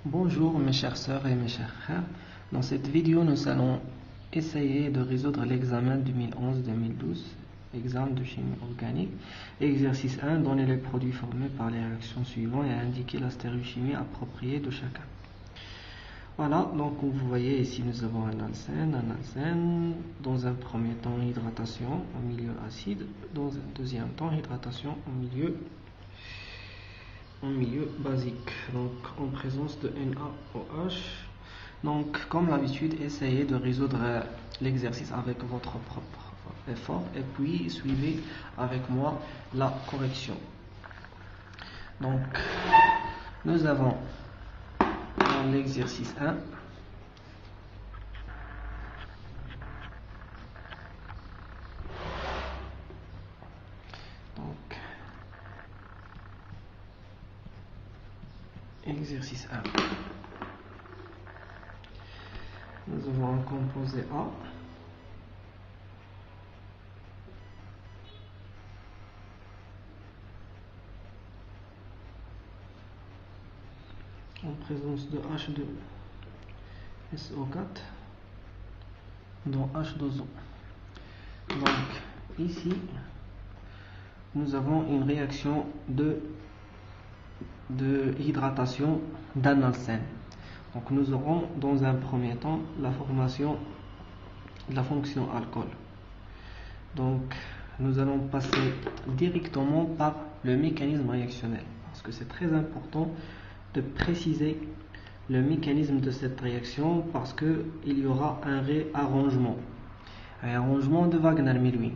Bonjour mes chères sœurs et mes chers frères. Dans cette vidéo, nous allons essayer de résoudre l'examen 2011-2012, examen de chimie organique. Exercice 1, donner les produits formés par les réactions suivantes et indiquer la stéréochimie appropriée de chacun. Voilà, donc vous voyez ici nous avons un alcène, dans un premier temps hydratation en milieu acide, dans un deuxième temps hydratation en milieu basique, donc en présence de NaOH. Donc comme d'habitude, essayez de résoudre l'exercice avec votre propre effort et puis suivez avec moi la correction. Donc nous avons dans l'exercice 1 donc exercice 1, nous avons un composé A en présence de H2SO4 dans H2O. Donc ici nous avons une réaction de hydratation d'un alcène. Donc nous aurons dans un premier temps la formation de la fonction alcool. Donc nous allons passer directement par le mécanisme réactionnel, parce que c'est très important de préciser le mécanisme de cette réaction, parce qu'il y aura un réarrangement de Wagner-Milwin.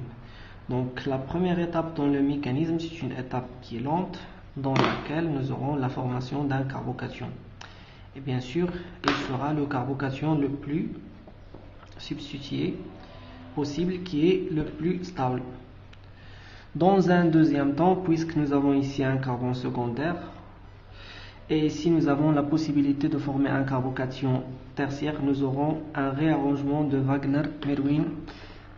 Donc la première étape dans le mécanisme, c'est une étape qui est lente, dans laquelle nous aurons la formation d'un carbocation. Et bien sûr, il sera le carbocation le plus substitué possible, qui est le plus stable. Dans un deuxième temps, puisque nous avons ici un carbone secondaire, et ici nous avons la possibilité de former un carbocation tertiaire, nous aurons un réarrangement de Wagner-Milwin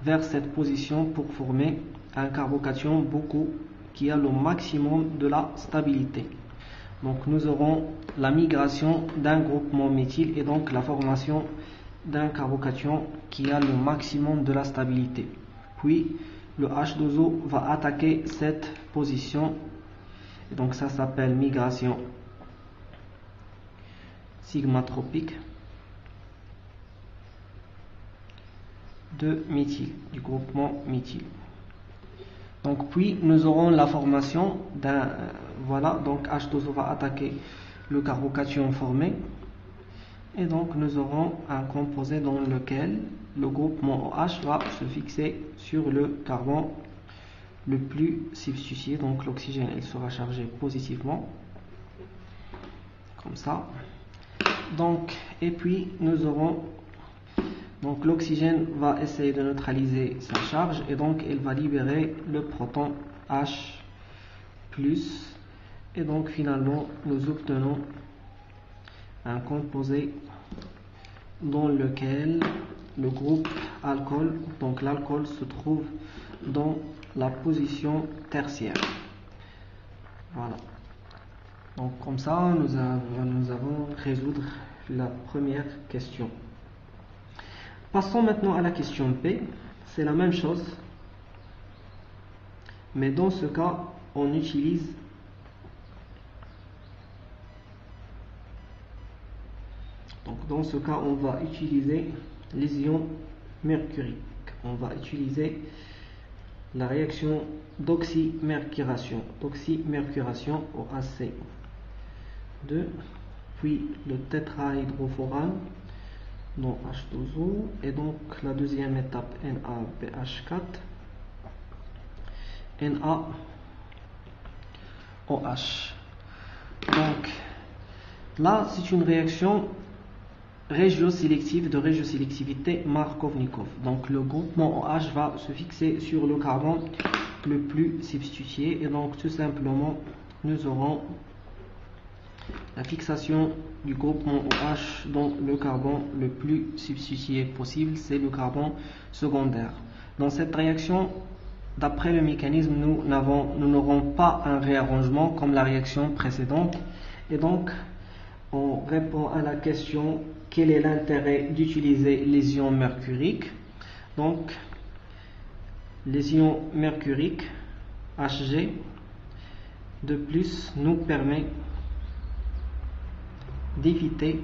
vers cette position pour former un carbocation qui a le maximum de la stabilité. Donc nous aurons la migration d'un groupement méthyle et donc la formation d'un carbocation qui a le maximum de la stabilité. Puis le H2O va attaquer cette position, et donc ça s'appelle migration sigmatropique de méthyle, du groupement méthyle. Donc puis nous aurons la formation d'un voilà, donc H2O va attaquer le carbocation formé, et donc nous aurons un composé dans lequel le groupement OH va se fixer sur le carbone le plus substitué. Donc l'oxygène il sera chargé positivement comme ça. Donc et puis nous aurons donc l'oxygène va essayer de neutraliser sa charge, et donc il va libérer le proton H+, et donc finalement nous obtenons un composé dans lequel le groupe alcool, donc l'alcool se trouve dans la position tertiaire. Voilà. Donc comme ça nous avons résoudre la première question. Passons maintenant à la question P. C'est la même chose, mais dans ce cas on utilise on va utiliser les ions mercuriques. On va utiliser la réaction d'oxymercuration au AC2, puis le tétrahydroforane dans H2O, et donc la deuxième étape NaBH4 NaOH. Donc là c'est une réaction de régiosélectivité Markovnikov. Donc le groupement OH va se fixer sur le carbone le plus substitué, et donc tout simplement nous aurons la fixation du groupement OH dans le carbone le plus substitué possible, c'est le carbone secondaire. Dans cette réaction, d'après le mécanisme, nous n'aurons pas un réarrangement comme la réaction précédente, et donc on répond à la question quel est l'intérêt d'utiliser les ions mercuriques. Donc les ions mercuriques Hg de plus nous permet d'éviter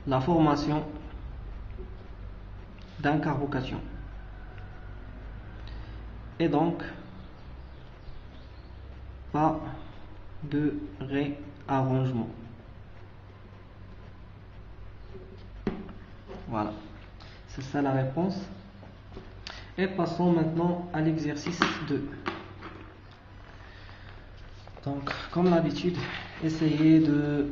la formation d'un carbocation et donc pas de réarrangement. Voilà, c'est ça la réponse. Et passons maintenant à l'exercice 2. Donc, comme d'habitude, essayez de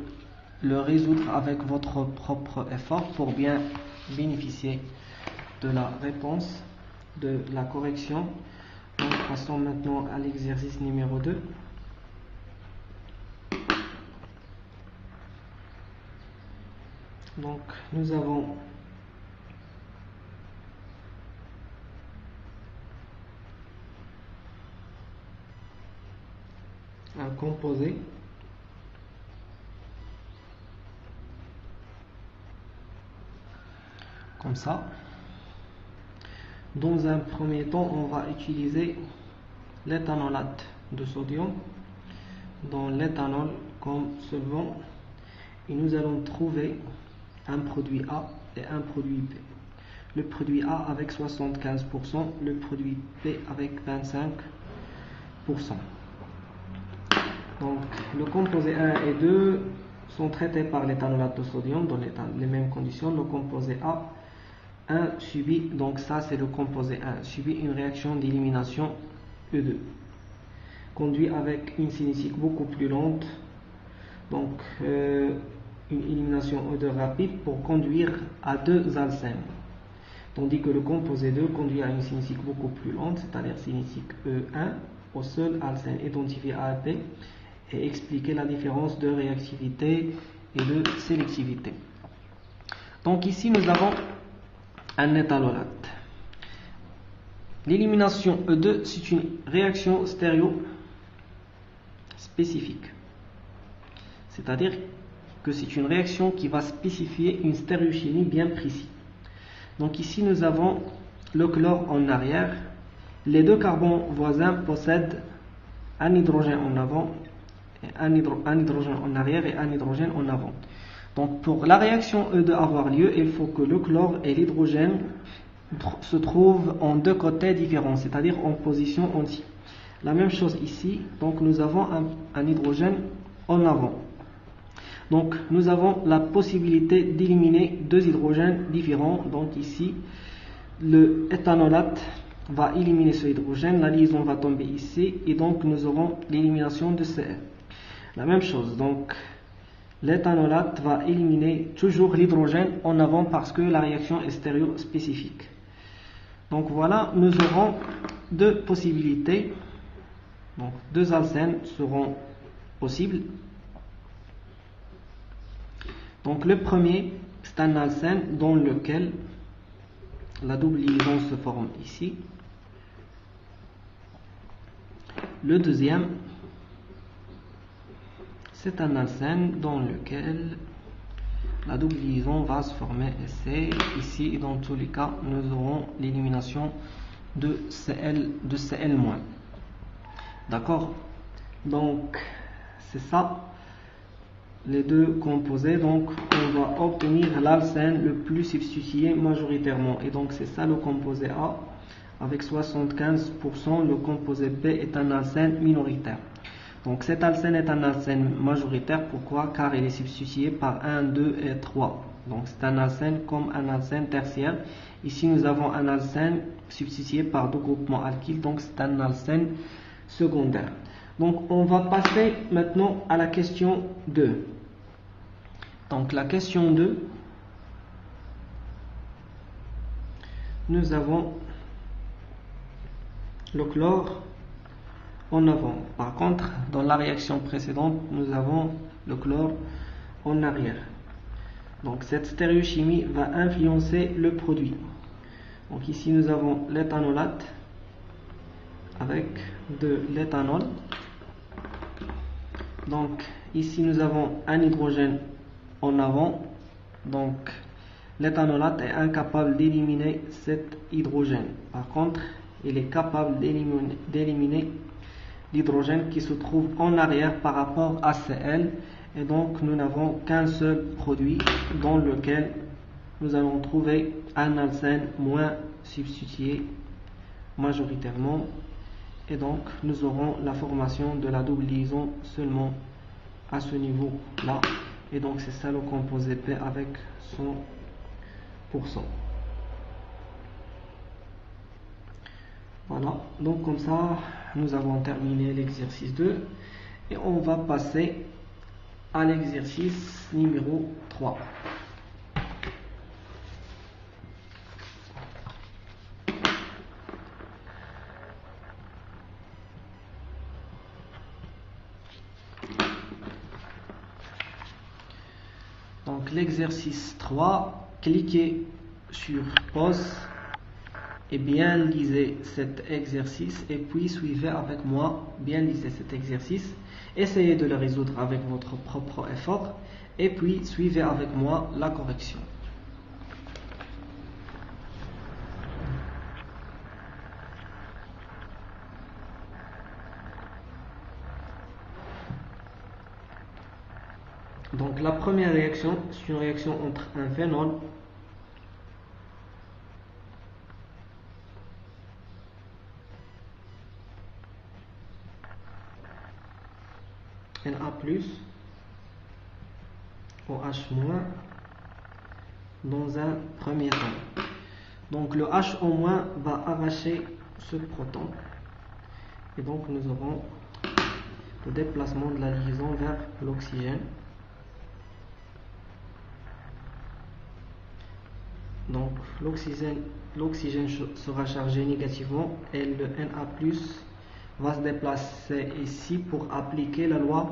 le résoudre avec votre propre effort pour bien bénéficier de la réponse, de la correction. Donc, passons maintenant à l'exercice numéro 2. Donc, nous avons un composé comme ça. Dans un premier temps, on va utiliser l'éthanolate de sodium dans l'éthanol comme solvant et nous allons trouver un produit A et un produit B. Le produit A avec 75%, le produit B avec 25%. Donc le composé 1 et 2 sont traités par l'éthanolate de sodium dans les mêmes conditions. Le composé A1 subit, donc ça c'est le composé 1, subit une réaction d'élimination E2, conduit avec une cinétique beaucoup plus lente, donc une élimination E2 rapide pour conduire à 2 alcènes, tandis que le composé 2 conduit à une cinétique beaucoup plus lente, c'est-à-dire cinétique E1 au seul alcène. Identifier A et B et expliquer la différence de réactivité et de sélectivité. Donc ici nous avons un éthanolate. L'élimination E2 c'est une réaction stéréo spécifique, c'est-à-dire que c'est une réaction qui va spécifier une stéréochimie bien précise. Donc ici nous avons le chlore en arrière, les deux carbones voisins possèdent un hydrogène en avant, un hydrogène en arrière et un hydrogène en avant. Donc pour la réaction E2 avoir lieu, il faut que le chlore et l'hydrogène se trouvent en deux côtés différents, c'est-à-dire en position anti. La même chose ici, donc nous avons un hydrogène en avant. Donc nous avons la possibilité d'éliminer deux hydrogènes différents. Donc ici, le éthanolate va éliminer ce hydrogène, la liaison va tomber ici et donc nous aurons l'élimination de Cl. La même chose, donc l'éthanolate va éliminer toujours l'hydrogène en avant parce que la réaction est stéréospécifique. Donc voilà, nous aurons deux possibilités. Donc deux alcènes seront possibles. Donc le premier, c'est un alcène dans lequel la double liaison se forme ici. Le deuxième, c'est un alcène dans lequel la double liaison va se former ici, et dans tous les cas, nous aurons l'élimination de Cl, D'accord? Donc, c'est ça, les deux composés. Donc, on va obtenir l'alcène le plus substitué majoritairement. Et donc, c'est ça le composé A. Avec 75%, le composé B est un alcène minoritaire. Donc cet alcène est un alcène majoritaire. Pourquoi? Car il est substitué par 1, 2 et 3. Donc c'est un alcène comme un alcène tertiaire. Ici nous avons un alcène substitué par deux groupements alkyles. Donc c'est un alcène secondaire. Donc on va passer maintenant à la question 2. Donc la question 2, nous avons le chlore en avant. Par contre, dans la réaction précédente, nous avons le chlore en arrière. Donc cette stéréochimie va influencer le produit. Donc ici nous avons l'éthanolate avec de l'éthanol. Donc ici nous avons un hydrogène en avant, donc l'éthanolate est incapable d'éliminer cet hydrogène. Par contre, il est capable d'éliminer l'hydrogène qui se trouve en arrière par rapport à Cl, et donc nous n'avons qu'un seul produit dans lequel nous allons trouver un alcène moins substitué majoritairement, et donc nous aurons la formation de la double liaison seulement à ce niveau là, et donc c'est ça le composé P avec 100%. Voilà, donc comme ça nous avons terminé l'exercice 2 et on va passer à l'exercice numéro 3. Donc l'exercice 3, cliquez sur pause et bien lisez cet exercice et puis suivez avec moi, bien lisez cet exercice, essayez de le résoudre avec votre propre effort et puis suivez avec moi la correction. Donc la première réaction, c'est une réaction entre un phénol Na+, OH- dans un premier temps. Donc le H- va arracher ce proton et donc nous aurons le déplacement de la liaison vers l'oxygène. Donc l'oxygène sera chargé négativement et le Na+ va se déplacer ici pour appliquer la loi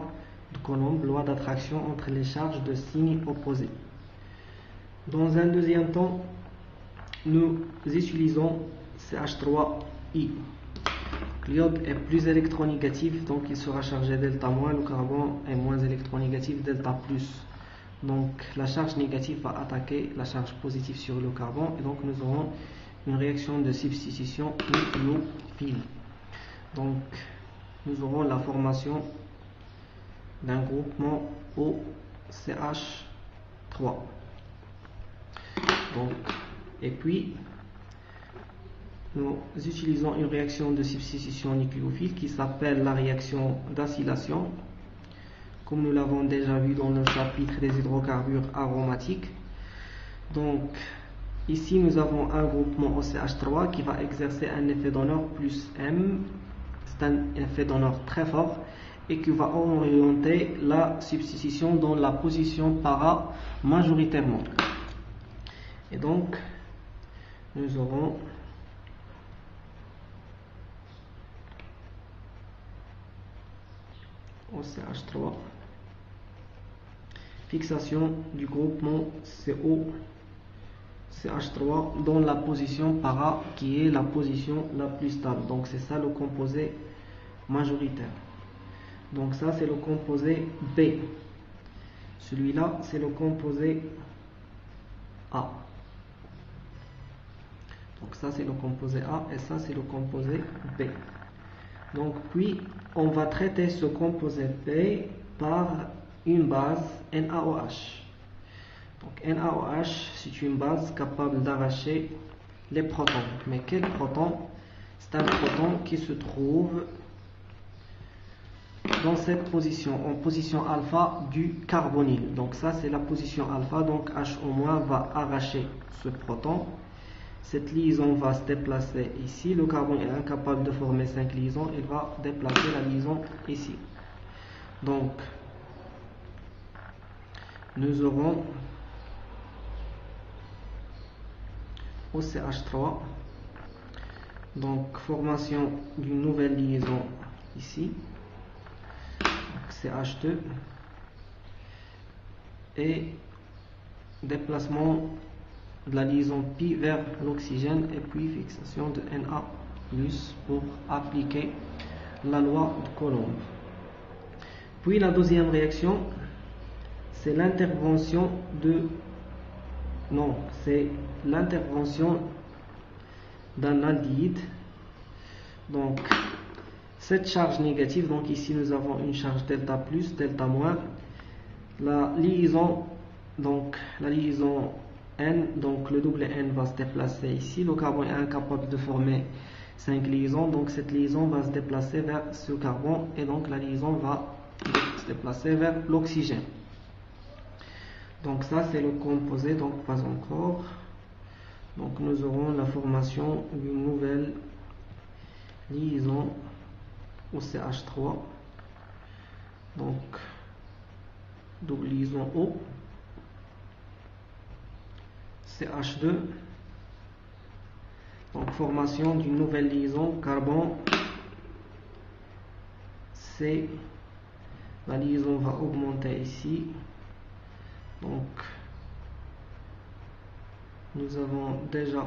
de Coulomb, loi d'attraction entre les charges de signe opposé. Dans un deuxième temps, nous utilisons CH3I. L'iode est plus électronégatif, donc il sera chargé delta-, le carbone est moins électronégatif, delta+. Donc la charge négative va attaquer la charge positive sur le carbone et donc nous aurons une réaction de substitution nucléophile. Donc nous aurons la formation d'un groupement OCH3. Donc, et puis nous utilisons une réaction de substitution nucléophile qui s'appelle la réaction d'acylation, comme nous l'avons déjà vu dans le chapitre des hydrocarbures aromatiques. Donc ici nous avons un groupement OCH3 qui va exercer un effet d'honneur plus M, c'est un effet d'honneur très fort et qui va orienter la substitution dans la position para majoritairement. Et donc nous aurons OCH3, fixation du groupement COCH3 dans la position para qui est la position la plus stable. Donc c'est ça le composé majoritaire. Donc ça c'est le composé B. Celui-là c'est le composé A. Donc ça c'est le composé A et ça c'est le composé B. Donc puis on va traiter ce composé B par une base NaOH. Donc NaOH c'est une base capable d'arracher les protons. Mais quel proton? C'est un proton qui se trouve dans cette position, en position alpha du carbonyle. Donc ça c'est la position alpha, donc H- va arracher ce proton. Cette liaison va se déplacer ici, le carbone est incapable de former 5 liaisons, il va déplacer la liaison ici. Donc nous aurons OCH3, donc formation d'une nouvelle liaison ici, CH2, et déplacement de la liaison pi vers l'oxygène et puis fixation de Na+ pour appliquer la loi de Coulomb. Puis la deuxième réaction, c'est l'intervention d'un aldehyde. Donc cette charge négative, donc ici nous avons une charge delta plus, delta moins. La liaison N, donc le double N va se déplacer ici. Le carbone est incapable de former 5 liaisons, donc cette liaison va se déplacer vers ce carbone et donc la liaison va se déplacer vers l'oxygène. Donc ça c'est le composé, donc pas encore. Donc nous aurons la formation d'une nouvelle liaison au CH3. Donc double liaison O, CH2. Donc formation d'une nouvelle liaison carbone C. La liaison va augmenter ici. Donc nous avons déjà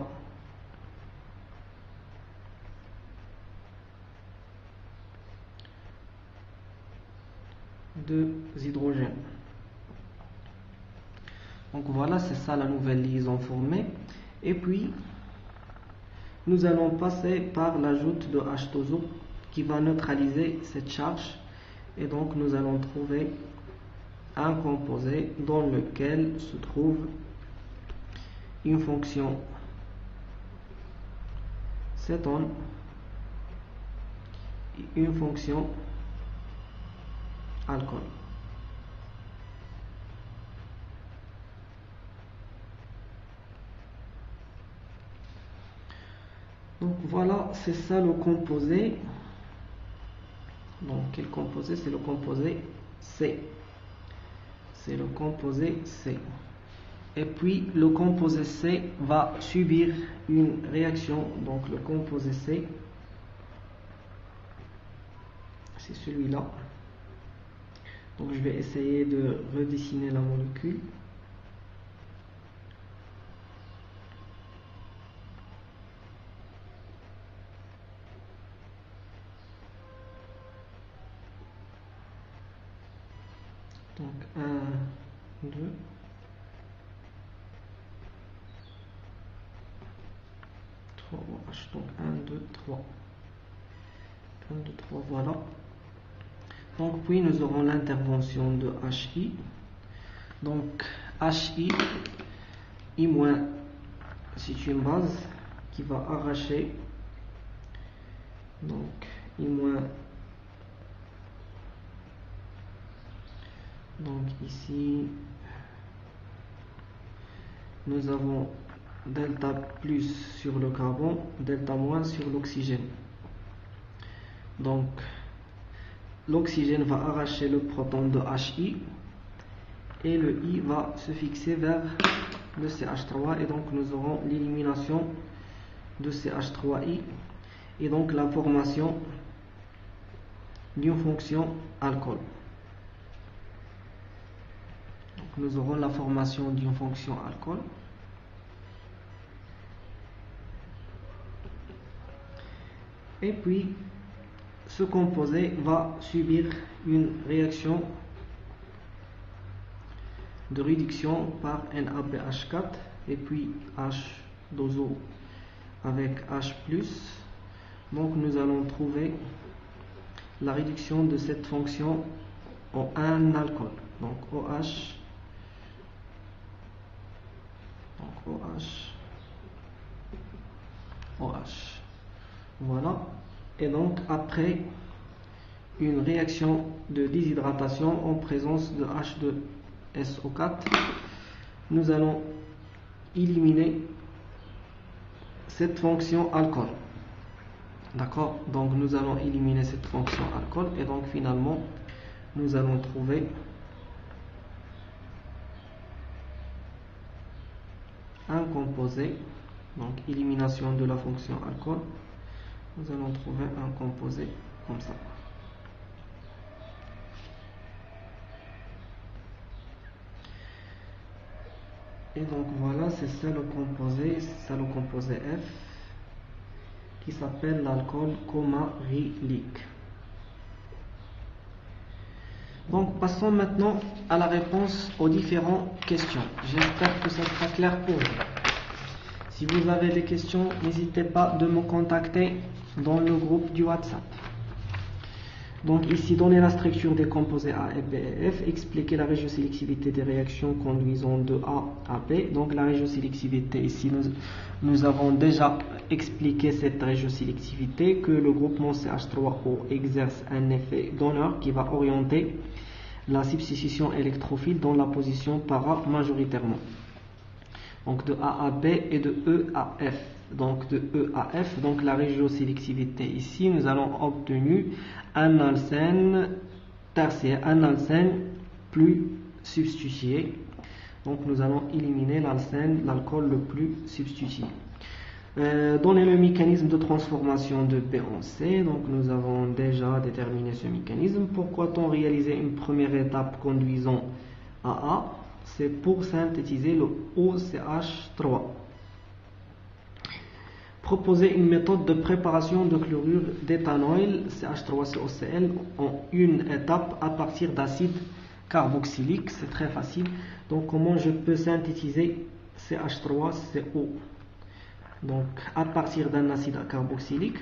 deux hydrogènes. Donc voilà, c'est ça la nouvelle liaison formée. Et puis nous allons passer par l'ajout de H2O qui va neutraliser cette charge. Et donc nous allons trouver un composé dans lequel se trouve une fonction cétone et une fonction alcool. Donc voilà, c'est ça le composé. Donc quel composé? C'est le composé C. C'est le composé C. Et puis le composé C va subir une réaction. Donc le composé C, c'est celui-là. Donc je vais essayer de redessiner la molécule. Donc 1, 2, 3 OH. Donc 1, 2, 3. 1, 2, 3, voilà. Donc puis nous aurons l'intervention de HI. Donc HI, I-, c'est une base qui va arracher. Donc I-. Donc ici nous avons delta plus sur le carbone, delta moins sur l'oxygène. Donc l'oxygène va arracher le proton de HI et le I va se fixer vers le CH3 et donc nous aurons l'élimination de CH3I et donc la formation d'une fonction alcool. Donc nous aurons la formation d'une fonction alcool. Et puis ce composé va subir une réaction de réduction par NaBH4 et puis H2O avec H+. Donc nous allons trouver la réduction de cette fonction en un alcool. Donc OH. Donc OH. Voilà. Et donc après une réaction de déshydratation en présence de H2SO4, nous allons éliminer cette fonction alcool. D'accord? Donc nous allons éliminer cette fonction alcool et donc finalement nous allons trouver un composé. Donc élimination de la fonction alcool, nous allons trouver un composé comme ça. Et donc voilà, c'est ça le composé F qui s'appelle l'alcool comarylique. Donc passons maintenant à la réponse aux différentes questions. J'espère que ça sera clair pour vous. Si vous avez des questions, n'hésitez pas de me contacter dans le groupe du WhatsApp. Donc ici, donner la structure des composés A et B et F, expliquer la régiosélectivité des réactions conduisant de A à B. Donc la régiosélectivité, ici nous avons déjà expliqué cette régiosélectivité, que le groupement CH3O exerce un effet donneur qui va orienter la substitution électrophile dans la position para majoritairement. Donc de A à B et de E à F. Donc de E à F, donc la régiosélectivité ici, nous allons obtenir un alcène tertiaire, un alcène plus substitué. Donc nous allons éliminer l'alcène, l'alcool le plus substitué. Donner le mécanisme de transformation de B en C. Donc nous avons déjà déterminé ce mécanisme. Pourquoi on réaliser une première étape conduisant à A? C'est pour synthétiser le OCH3. Proposer une méthode de préparation de chlorure d'éthanol CH3COCl en une étape à partir d'acide carboxylique. C'est très facile. Donc comment je peux synthétiser CH3CO? Donc à partir d'un acide carboxylique,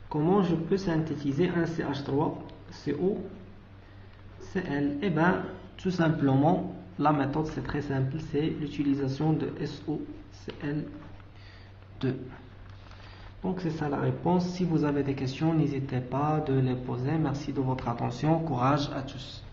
comment je peux synthétiser un CH3COCl? Eh bien, tout simplement, la méthode c'est très simple, c'est l'utilisation de SOCl2. Donc c'est ça la réponse. Si vous avez des questions, n'hésitez pas de les poser. Merci de votre attention. Courage à tous.